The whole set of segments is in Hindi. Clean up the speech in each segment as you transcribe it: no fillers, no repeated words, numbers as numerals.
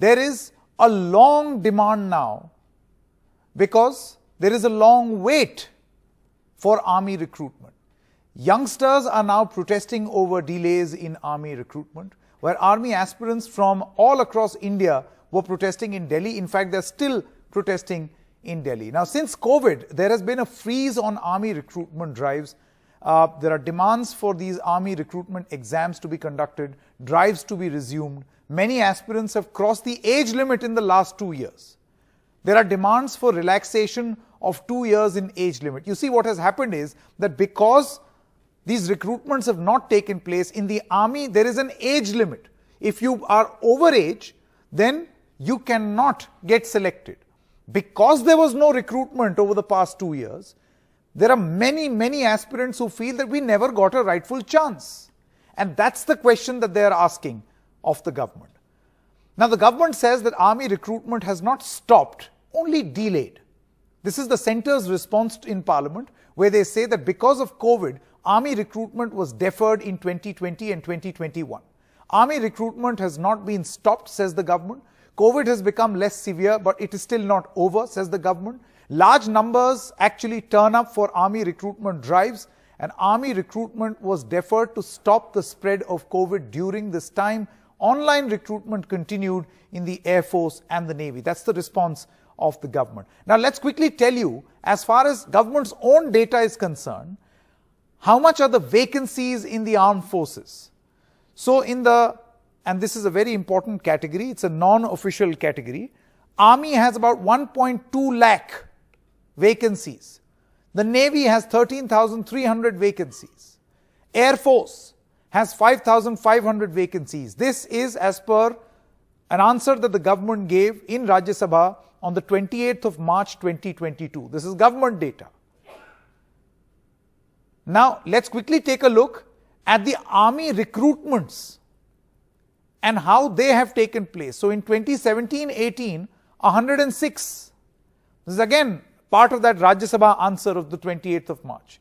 there is a long demand now because there is a long wait for army recruitment. Youngsters are now protesting over delays in army recruitment, where army aspirants from all across India were protesting in Delhi. In fact, they're still protesting in Delhi. Now, since COVID, there has been a freeze on army recruitment drives. There are demands for these army recruitment exams to be conducted, drives to be resumed. Many aspirants have crossed the age limit in the last 2 years. There are demands for relaxation of 2 years in age limit. You see, what has happened is that because these recruitments have not taken place in the army, there is an age limit. If you are over age, then you cannot get selected. Because there was no recruitment over the past 2 years, there are many aspirants who feel that we never got a rightful chance. And that's the question that they are asking of the government. Now, the government says that army recruitment has not stopped, only delayed. This is the centre's response in Parliament, where they say that because of COVID, army recruitment was deferred in 2020 and 2021. Army recruitment has not been stopped, says the government. COVID has become less severe, but it is still not over, says the government. Large numbers actually turn up for army recruitment drives, and army recruitment was deferred to stop the spread of COVID during this time. Online recruitment continued in the Air Force and the Navy. That's the response of the government. Now, let's quickly tell you, as far as government's own data is concerned, how much are the vacancies in the armed forces? So and this is a very important category, it's a non-official category. Army has about 1.2 lakh vacancies. The Navy has 13,300 vacancies. Air Force has 5,500 vacancies. This is as per an answer that the government gave in Rajya Sabha on the 28th of March 2022. This is government data. Now, let's quickly take a look at the army recruitments and how they have taken place. So, in 2017-18, 106. This is again part of that Rajya Sabha answer of the 28th of March.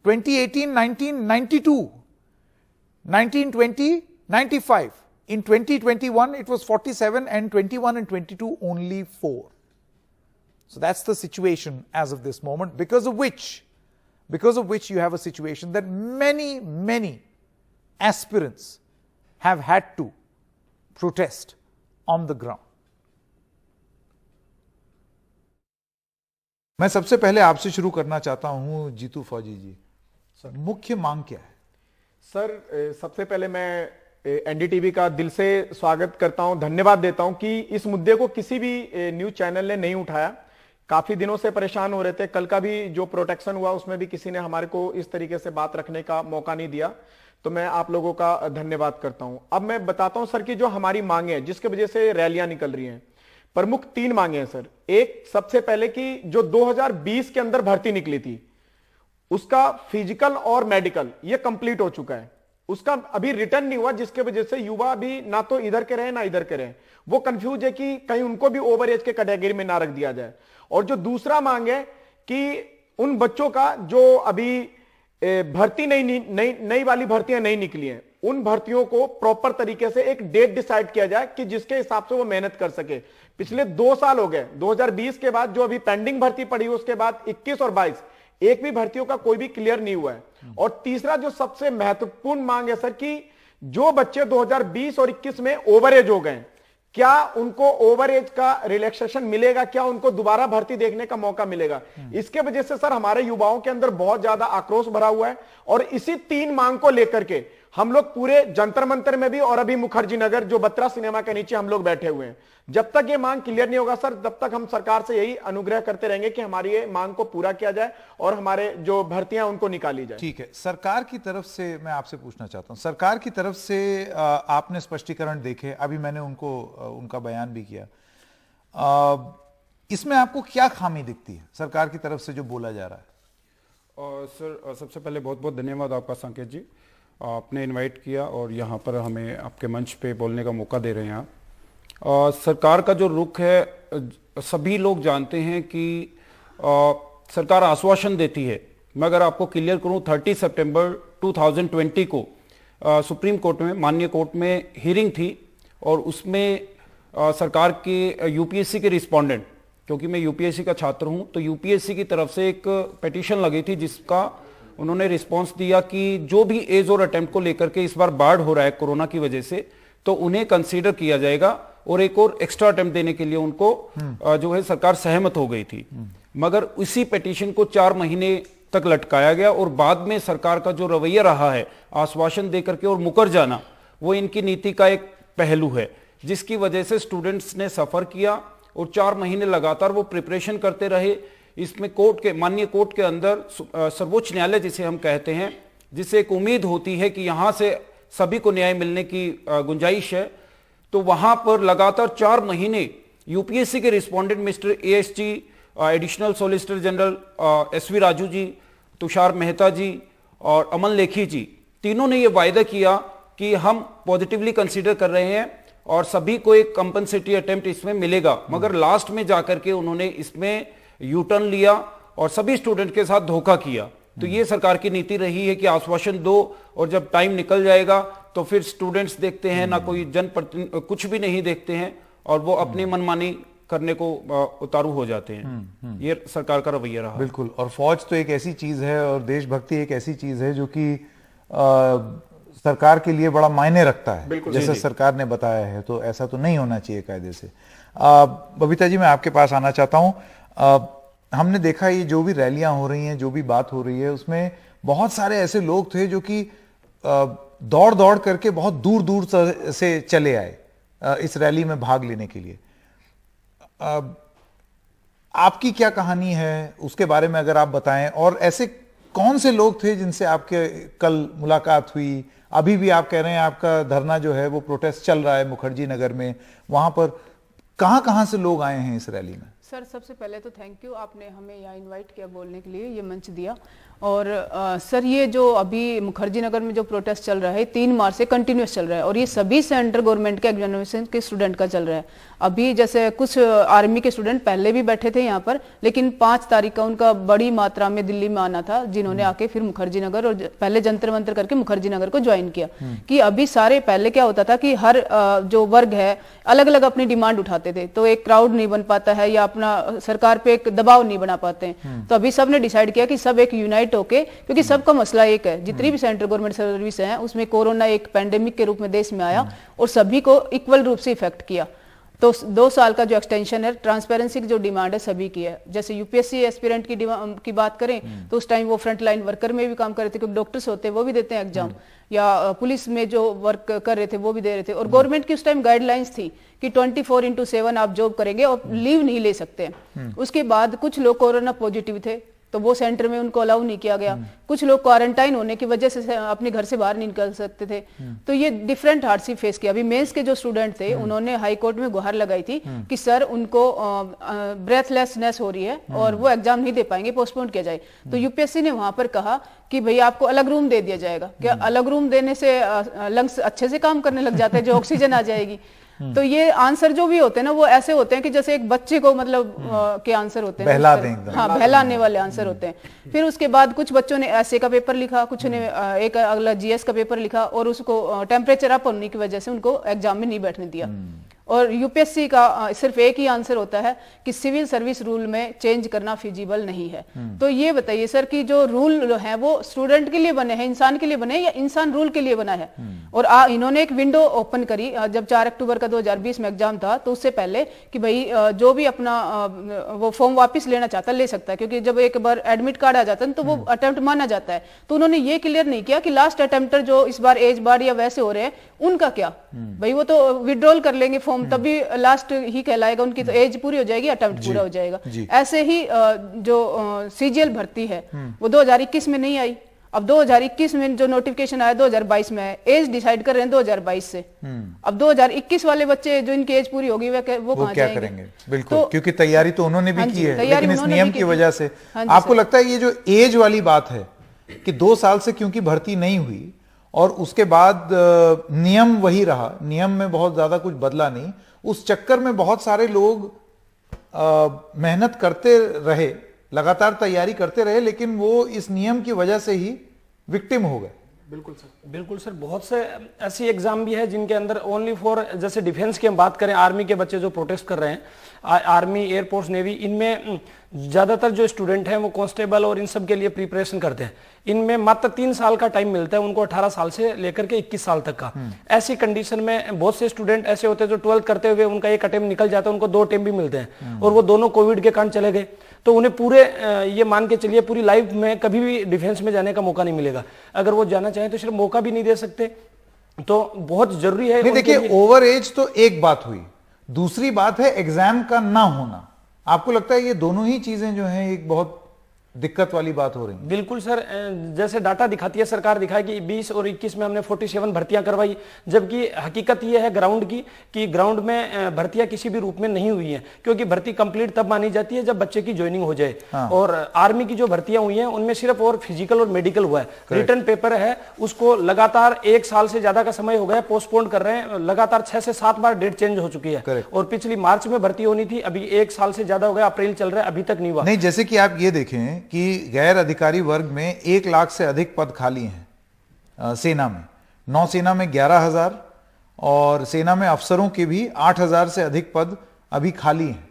2018-19, 92. 1920, 95. In 2021, it was 47, and 21 and 22, only 4. So that's the situation as of this moment, because of which you have a situation that many aspirants have had to protest on the ground. मैं सबसे पहले आपसे शुरू करना चाहता हूं जीतू फौजी जी। सर, मुख्य मांग क्या है? सर, सबसे पहले मैं एनडीटीवी का दिल से स्वागत करता हूं, धन्यवाद देता हूं कि इस मुद्दे को किसी भी न्यूज चैनल ने नहीं उठाया। काफी दिनों से परेशान हो रहे थे। कल का भी जो प्रोटेक्शन हुआ उसमें भी किसी ने हमारे को इस तरीके से बात रखने का मौका नहीं दिया, तो मैं आप लोगों का धन्यवाद करता हूं। अब मैं बताता हूं सर कि जो हमारी मांगे हैं, जिसकी वजह से रैलियां निकल रही हैं, प्रमुख 3 मांगे हैं सर। एक, सबसे पहले कि जो 2020 के अंदर भर्ती निकली थी, उसका फिजिकल और मेडिकल ये कंप्लीट हो चुका है, उसका अभी रिटर्न नहीं हुआ, जिसके वजह से युवा अभी ना तो इधर के रहे ना इधर के रहे। वो कंफ्यूज है कि कहीं उनको भी ओवर एज के कैटेगरी में ना रख दिया जाए। और जो दूसरा मांग है कि उन बच्चों का जो अभी भर्ती नई वाली भर्तियां नहीं निकली हैं, उन भर्तियों को प्रॉपर तरीके से एक डेट डिसाइड किया जाए कि जिसके हिसाब से वो मेहनत कर सके। पिछले 2 साल हो गए, 2020 के बाद जो अभी पेंडिंग भर्ती पड़ी, उसके बाद 21 और 22 एक भी भर्तियों का कोई भी क्लियर नहीं हुआ है। और तीसरा जो सबसे महत्वपूर्ण मांग है सर कि जो बच्चे 2020 और 21 में ओवरएज हो गए, क्या उनको ओवरएज का रिलैक्सेशन मिलेगा, क्या उनको दोबारा भर्ती देखने का मौका मिलेगा? इसके वजह से सर हमारे युवाओं के अंदर बहुत ज्यादा आक्रोश भरा हुआ है। और इसी 3 मांग को लेकर के हम लोग पूरे जंतर मंतर में भी और अभी मुखर्जी नगर जो बत्रा सिनेमा के नीचे हम लोग बैठे हुए हैं। जब तक ये मांग क्लियर नहीं होगा सर, तब तक हम सरकार से यही अनुग्रह करते रहेंगे कि हमारी ये मांग को पूरा किया जाए और हमारे जो भर्तियां उनको निकाली जाए। ठीक है, सरकार की तरफ से मैं आपसे पूछना चाहता हूं, सरकार की तरफ से आपने स्पष्टीकरण देखे, अभी मैंने उनका बयान भी किया, इसमें आपको क्या खामी दिखती है सरकार की तरफ से जो बोला जा रहा है? सर, सबसे पहले बहुत बहुत धन्यवाद आपका संकेत जी, आपने इनवाइट किया और यहाँ पर हमें आपके मंच पे बोलने का मौका दे रहे हैं आप। सरकार का जो रुख है, सभी लोग जानते हैं कि सरकार आश्वासन देती है। मैं अगर आपको क्लियर करूं, 30 सितंबर 2020 को सुप्रीम कोर्ट में, माननीय कोर्ट में हियरिंग थी और उसमें सरकार के यूपीएससी के रिस्पोंडेंट, क्योंकि मैं यूपीएससी का छात्र हूं, तो यूपीएससी की तरफ से एक पिटीशन लगी थी जिसका उन्होंने रिस्पांस दिया कि जो भी एज और अटेम्प्ट को लेकर के इस बार बाढ़ हो रहा है कोरोना की वजह से, तो उन्हें कंसीडर किया जाएगा और एक और एक्स्ट्रा अटेम्प्ट देने के लिए उनको जो है सरकार सहमत हो गई थी। मगर उसी पिटीशन को 4 महीने तक लटकाया गया और बाद में सरकार का जो रवैया रहा है आश्वासन देकर के और मुकर जाना, वो इनकी नीति का एक पहलू है, जिसकी वजह से स्टूडेंट्स ने सफर किया और 4 महीने लगातार वो प्रिपरेशन करते रहे। इसमें कोर्ट के माननीय कोर्ट के अंदर सर्वोच्च न्यायालय जिसे हम कहते हैं, जिससे एक उम्मीद होती है कि यहां से सभी को न्याय मिलने की गुंजाइश है, तो वहां पर लगातार 4 महीने यूपीएससी के respondent mister ASG, additional solicitor general SV Raju ji, Tushar Mehta ji और अमन लेखी जी, तीनों ने यह वायदा किया कि हम पॉजिटिवली कंसीडर कर रहे हैं और सभी को एक कंपनसेटरी अटेम्प्ट इसमें मिलेगा। मगर लास्ट में जाकर के उन्होंने इसमें यू टर्न लिया और सभी स्टूडेंट के साथ धोखा किया। तो ये सरकार की नीति रही है कि आश्वासन दो और जब टाइम निकल जाएगा तो फिर स्टूडेंट्स देखते हैं ना, कोई जनप्रतिनिधि कुछ भी नहीं देखते हैं और वो अपनी मनमानी करने को उतारू हो जाते हैं। ये सरकार का रवैया रहा। बिल्कुल। और फौज तो एक ऐसी चीज है और देशभक्ति एक ऐसी चीज है जो कि सरकार के लिए बड़ा मायने रखता है, जैसे सरकार ने बताया है, तो ऐसा तो नहीं होना चाहिए कायदे से। बबीता जी, मैं आपके पास आना चाहता हूं। हमने देखा ये जो भी रैलियां हो रही हैं, जो भी बात हो रही है, उसमें बहुत सारे ऐसे लोग थे जो कि दौड़ दौड़ करके बहुत दूर दूर से चले आए इस रैली में भाग लेने के लिए। आपकी क्या कहानी है उसके बारे में अगर आप बताएं, और ऐसे कौन से लोग थे जिनसे आपके कल मुलाकात हुई? अभी भी आप कह रहे हैं आपका धरना जो है वो प्रोटेस्ट चल रहा है मुखर्जी नगर में, वहां पर कहां से लोग आए हैं इस रैली में? सर, सबसे पहले तो थैंक यू, आपने हमें यहाँ इनवाइट किया बोलने के लिए, ये मंच दिया। और सर, ये जो अभी मुखर्जी नगर में जो प्रोटेस्ट चल रहा है 3 मार्च से कंटिन्यूस चल रहा है और ये सभी सेंट्रल गवर्नमेंट के एग्जामिनेशन के स्टूडेंट का चल रहा है। अभी जैसे कुछ आर्मी के स्टूडेंट पहले भी बैठे थे यहाँ पर, लेकिन 5 तारीख का उनका बड़ी मात्रा में दिल्ली में आना था, जिन्होंने आके फिर मुखर्जी नगर और पहले जंतर मंतर करके मुखर्जी नगर को ज्वाइन किया। कि अभी सारे पहले क्या होता था कि हर जो वर्ग है अलग अलग अपनी डिमांड उठाते थे, तो एक क्राउड नहीं बन पाता है या अपना सरकार पे एक दबाव नहीं बना पाते हैं। तो अभी सबने डिसाइड किया कि सब एक यूनाइट होके, क्योंकि सबका मसला एक है, जितनी भी सेंट्रल गवर्नमेंट सर्विस है उसमें कोरोना एक पैंडेमिक के रूप में देश में आया और सभी को इक्वल रूप से इफेक्ट किया। तो 2 साल का जो एक्सटेंशन है, ट्रांसपेरेंसी की जो डिमांड है सभी की है। जैसे यूपीएससी एस्पिरेंट की बात करें तो उस टाइम वो फ्रंट लाइन वर्कर में भी काम कर रहे थे, क्योंकि डॉक्टर्स होते हैं वो भी देते हैं एग्जाम, या पुलिस में जो वर्क कर रहे थे वो भी दे रहे थे। और गवर्नमेंट की उस टाइम गाइडलाइंस थी कि 24/7 आप जॉब करेंगे और लीव नहीं ले सकते। उसके बाद कुछ लोग कोरोना पॉजिटिव थे तो वो सेंटर में उनको अलाउ नहीं किया गया। कुछ लोग क्वारंटाइन होने की वजह से अपने घर से बाहर नहीं निकल सकते थे। तो ये डिफरेंट हार्डशिप फेस किया। अभी मेंस के जो स्टूडेंट थे उन्होंने हाई कोर्ट में गुहार लगाई थी कि सर उनको ब्रेथलेसनेस हो रही है और वो एग्जाम नहीं दे पाएंगे, पोस्टपोन किया जाए। तो यूपीएससी ने वहां पर कहा कि भाई आपको अलग रूम दे दिया जाएगा। क्या अलग रूम देने से लंग्स अच्छे से काम करने लग जाते हैं, जो ऑक्सीजन आ जाएगी? तो ये आंसर जो भी होते हैं ना वो ऐसे होते हैं कि जैसे एक बच्चे को मतलब के आंसर होते हैं, बहला देंगे। हाँ, बहलाने वाले आंसर होते हैं। फिर उसके बाद कुछ बच्चों ने ऐसे का पेपर लिखा, कुछ ने एक अगला जीएस का पेपर लिखा और उसको टेम्परेचर अप होने की वजह से उनको एग्जाम में नहीं बैठने दिया। और यूपीएससी का सिर्फ एक ही आंसर होता है कि सिविल सर्विस रूल में चेंज करना फिजिबल नहीं है। तो ये बताइए सर कि जो रूल है वो स्टूडेंट के लिए बने हैं, इंसान के लिए बने हैं, या इंसान रूल के लिए बना है? और इन्होंने एक विंडो ओपन करी जब 4 अक्टूबर का 2020 में एग्जाम था, तो उससे पहले कि भाई जो भी अपना वो फॉर्म वापस लेना चाहता ले सकता है, क्योंकि जब एक बार एडमिट कार्ड आ जाता है तो वो अटेम्प्ट माना जाता है। तो उन्होंने ये क्लियर नहीं किया कि लास्ट अटेम्प्टर जो इस बार एज बार या वैसे हो रहे हैं उनका क्या। भाई वो तो विड्रॉल कर लेंगे फॉर्म, तभी लास्ट ही कहलाएगा, उनकी तो एज पूरी हो जाएगी, अटेम्प्ट पूरा हो जाएगा। ऐसे ही जो सीजीएल भर्ती है वो 2021 में नहीं आई। अब 2021 में जो नोटिफिकेशन आया 2022 में है, एज डिसाइड कर रहे हैं 2022 से। अब 2021 वाले बच्चे जो इनकी एज पूरी होगी वो कहाँ क्या जाएंगे? करेंगे? बिल्कुल, तो, क्योंकि तैयारी तो उन्होंने भी की है, लेकिन इस नियम की वजह से आपको लगता है ये जो एज वाली बात है कि 2 साल से क्योंकि भर्ती नहीं हुई और उसके बाद नियम वही रहा, नियम में बहुत ज्यादा कुछ बदला नहीं, उस चक्कर में बहुत सारे लोग मेहनत करते रहे, लगातार तैयारी करते रहे, लेकिन वो इस नियम की वजह से ही विक्टिम हो गए। बिल्कुल सर, बहुत से ऐसी एग्जाम भी है जिनके अंदर ओनली फॉर, जैसे डिफेंस की हम बात करें, आर्मी के बच्चे जो प्रोटेस्ट कर रहे हैं, आर्मी, एयरफोर्स, नेवी, इनमें ज्यादातर जो स्टूडेंट हैं वो कांस्टेबल और इन सब के लिए प्रिपरेशन करते हैं। इनमें मात्र 3 साल का टाइम मिलता है उनको, 18 साल से लेकर के 21 साल तक का। ऐसी कंडीशन में बहुत से स्टूडेंट ऐसे होते हैं जो 12th करते हुए उनका एक अटेम्प्ट निकल जाता है, उनको 2 अटेम्प्ट भी मिलते हैं, और वो दोनों कोविड के कारण चले गए। तो उन्हें पूरे ये मान के चलिए पूरी लाइफ में कभी भी डिफेंस में जाने का मौका नहीं मिलेगा। अगर वो जाना चाहें तो सिर्फ मौका भी नहीं दे सकते। तो बहुत जरूरी है। नहीं, देखिए, ओवर एज तो एक बात हुई, दूसरी बात है एग्जाम का ना होना। आपको लगता है ये दोनों ही चीजें जो हैं एक बहुत दिक्कत वाली बात हो रही है? बिल्कुल सर, जैसे डाटा दिखाती है सरकार, दिखाए कि 20 और 21 में हमने 47 भर्तियां करवाई, जबकि हकीकत यह है ग्राउंड की कि ग्राउंड में भर्तियां किसी भी रूप में नहीं हुई हैं, क्योंकि भर्ती कंप्लीट तब मानी जाती है जब बच्चे की ज्वाइनिंग हो जाए। और आर्मी की जो भर्तियां हुई हैं उनमें सिर्फ और फिजिकल और मेडिकल हुआ है, रिटर्न पेपर है उसको लगातार 1 साल से ज्यादा का समय हो गया पोस्टपोन कर रहे हैं, लगातार 6 से 7 बार डेट चेंज हो चुकी है। और पिछली मार्च में भर्ती होनी थी, अभी 1 साल से ज्यादा हो गया, अप्रैल चल रहा है, अभी तक नहीं हुआ। नहीं, जैसे कि आप ये देखें कि गैर अधिकारी वर्ग में 1 लाख से अधिक पद खाली हैं सेना में, नौसेना में 11,000 और सेना में अफसरों के भी 8,000 से अधिक पद अभी खाली हैं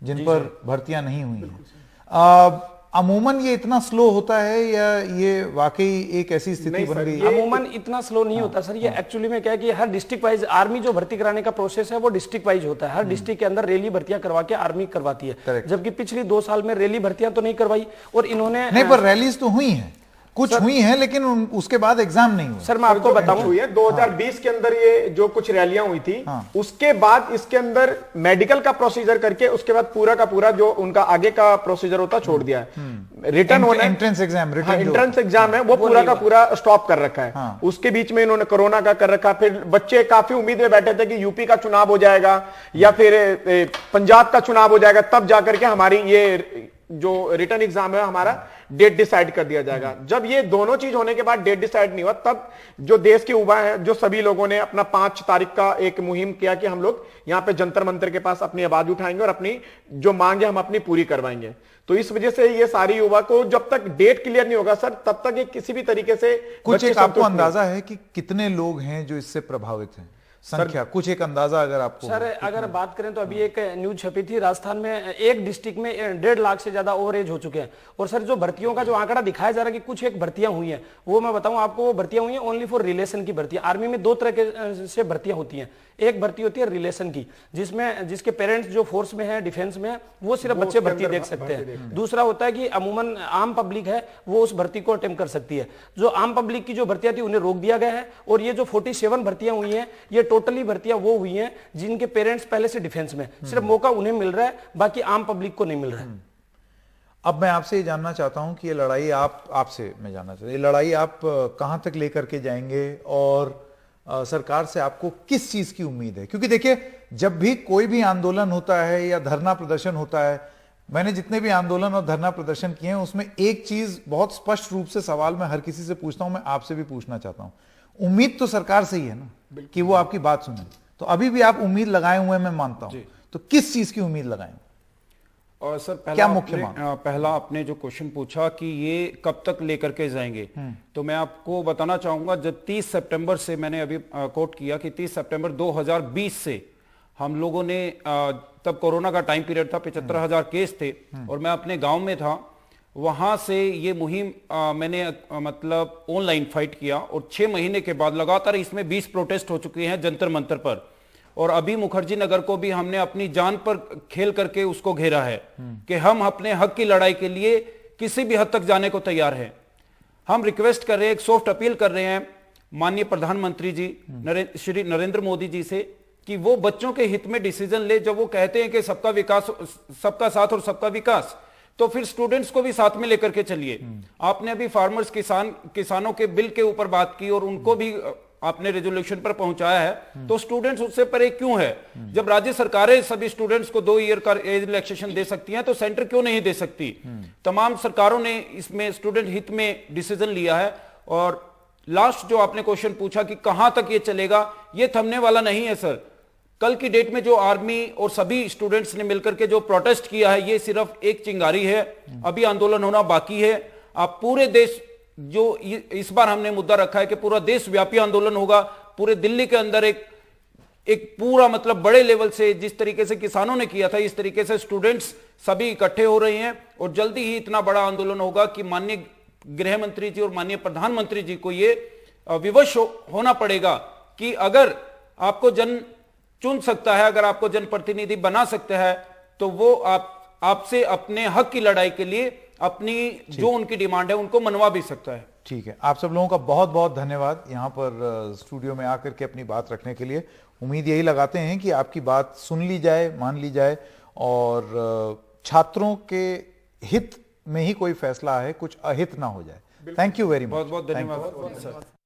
जिन पर भर्तियां नहीं हुई हैं। अमूमन ये इतना स्लो होता है या ये वाकई एक ऐसी स्थिति बन गई है? अमूमन इतना स्लो नहीं होता सर, ये एक्चुअली में क्या है कि हर डिस्ट्रिक्ट वाइज आर्मी जो भर्ती कराने का प्रोसेस है वो डिस्ट्रिक्ट वाइज होता है। हर डिस्ट्रिक्ट के अंदर रैली भर्तियां करवा के आर्मी करवाती है, जबकि पिछली 2 साल में रैली भर्तियां तो नहीं करवाई। और इन्होंने नहीं, पर रैलीज तो हुई हैं, कुछ हुई हैं, लेकिन उसके बाद एग्जाम नहीं हुआ। सर मैं आपको बताऊं, 2020 के अंदर ये जो कुछ रैलियां हुई थी, उसके बाद इसके अंदर मेडिकल का प्रोसीजर करके उसके बाद पूरा का पूरा जो उनका आगे का प्रोसीजर होता छोड़ दिया है। रिटर्न होना, एंट्रेंस एग्जाम, एंट्रेंस एग्जाम है वो पूरा का पूरा स्टॉप कर रखा है। उसके बीच में इन्होंने कोरोना का कर रखा। फिर बच्चे काफी उम्मीद में बैठे थे कि यूपी का चुनाव हो जाएगा या फिर पंजाब का चुनाव हो जाएगा, तब जाकर के हमारी ये जो रिटर्न एग्जाम है हमारा डेट डिसाइड कर दिया जाएगा। जब ये दोनों चीज होने के बाद डेट डिसाइड नहीं हुआ, तब जो देश के युवा हैं, जो सभी लोगों ने अपना 5 तारीख का एक मुहिम किया कि हम लोग यहाँ पे जंतर मंतर के पास अपनी आवाज उठाएंगे और अपनी जो मांग है हम अपनी पूरी करवाएंगे। तो इस वजह से ये सारी युवा को जब तक डेट क्लियर नहीं होगा सर, तब तक ये किसी भी तरीके से कुछ एक आपको अंदाजा है कि कितने लोग हैं जो इससे प्रभावित हैं? संख्या कुछ एक अंदाजा अगर आपको? सर अगर बात करें तो अभी एक न्यूज छपी थी, राजस्थान में एक डिस्ट्रिक्ट में 1.5 लाख से ज्यादा ओवर एज हो चुके हैं। और सर जो भर्तियों का जो आंकड़ा दिखाया जा रहा है कि कुछ एक भर्तियां हुई हैं, वो मैं बताऊं आपको, वो भर्तियां हुई हैं ओनली फॉर रिलेशन की भर्तियां। आर्मी में 2 तरह के से भर्तियां होती हैं। एक भर्ती होती है रिलेशन की, जिसके पेरेंट्स जो फोर्स में है, डिफेंस में है, वो सिर्फ बच्चे भर्ती देख सकते हैं। दूसरा होता है कि अमूमन आम पब्लिक है वो उस भर्ती को अटेम्प्ट कर सकती है। जो आम पब्लिक की जो भर्तियां थी उन्हें रोक दिया गया है। और ये जो 47 भर्तियां हुई हैं, ये टोटली भर्तियां वो हुई हैं जिनके पेरेंट्स पहले से डिफेंस में, सिर्फ मौका उन्हें मिल रहा है, बाकी आम पब्लिक को नहीं मिल रहा है। अब मैं आपसे ये जानना चाहता हूं कि ये लड़ाई आपसे मैं जानना चाहता हूं, ये लड़ाई आप कहां तक लेकर के जाएंगे और सरकार से आपको किस चीज की उम्मीद है? क्योंकि देखिए, जब भी कोई भी आंदोलन होता है या धरना प्रदर्शन होता है, मैंने जितने भी आंदोलन और धरना प्रदर्शन किए हैं उसमें एक चीज बहुत स्पष्ट रूप से सवाल मैं हर किसी से पूछता हूं, मैं आपसे भी पूछना चाहता हूं। उम्मीद तो सरकार से ही है ना कि वो आपकी बात सुने, तो अभी भी आप उम्मीद लगाए हुए हैं, मैं मानता हूं, तो किस चीज की उम्मीद लगाएं? और सर क्या मुख्य मांग? पहला आपने जो क्वेश्चन पूछा कि ये कब तक लेकर के जाएंगे, तो मैं आपको बताना चाहूंगा, जब 30 सितंबर से मैंने अभी कोट किया कि 30 सितंबर 2020 से हम लोगों ने, तब कोरोना का टाइम पीरियड था, 75,000 केस थे और मैं अपने गांव में था, वहां से ये मुहिम मैंने मतलब ऑनलाइन फाइट किया। और 6 महीने के बाद लगातार इसमें 20 प्रोटेस्ट हो चुके हैं जंतर मंतर पर। और अभी मुखर्जी नगर को भी हमने अपनी जान पर खेल करके उसको घेरा है कि हम अपने हक की लड़ाई के लिए किसी भी हद तक जाने को तैयार हैं। हम रिक्वेस्ट कर रहे हैं, एक सॉफ्ट अपील कर रहे हैं माननीय प्रधानमंत्री जी श्री नरेंद्र मोदी जी से कि वो बच्चों के हित में डिसीजन ले। जब वो कहते हैं कि सबका विकास, सबका साथ और सबका विकास, तो फिर स्टूडेंट्स को भी साथ में लेकर के चलिए। आपने अभी फार्मर्स किसानों के बिल के ऊपर बात की और उनको भी आपने रेजोल्यूशन पर पहुंचाया है, तो स्टूडेंट्स उससे परे क्यों है? जब राज्य सरकारें सभी स्टूडेंट्स को 2 ईयर का एज रिलैक्सेशन दे सकती हैं, तो सेंटर क्यों नहीं दे सकती? तमाम सरकारों ने इसमें स्टूडेंट हित में डिसीजन लिया है। और लास्ट जो आपने क्वेश्चन पूछा कि कहां तक ये चलेगा, ये थमने वाला नहीं है सर। कल की डेट में जो आर्मी और सभी स्टूडेंट्स ने मिलकर के जो प्रोटेस्ट किया है, ये सिर्फ एक चिंगारी है, अभी आंदोलन होना बाकी है। आप पूरे देश जो इस बार हमने मुद्दा रखा है कि पूरा देशव्यापी आंदोलन होगा, पूरे दिल्ली के अंदर एक पूरा मतलब बड़े लेवल से, जिस तरीके से किसानों ने किया था इस तरीके से स्टूडेंट्स सभी इकट्ठे हो रहे हैं और जल्दी ही इतना बड़ा आंदोलन होगा कि माननीय गृह मंत्री जी और माननीय प्रधानमंत्री जी को ये विवश होना पड़ेगा कि अगर आपको जन चुन सकता है, अगर आपको जनप्रतिनिधि बना सकता है, तो वो आपसे अपने हक की लड़ाई के लिए अपनी जो उनकी डिमांड है उनको मनवा भी सकता है। ठीक है, आप सब लोगों का बहुत बहुत धन्यवाद यहाँ पर स्टूडियो में आकर के अपनी बात रखने के लिए। उम्मीद यही लगाते हैं कि आपकी बात सुन ली जाए, मान ली जाए और छात्रों के हित में ही कोई फैसला है, कुछ अहित ना हो जाए। Thank you very much. बहुत बहुत धन्यवाद सर।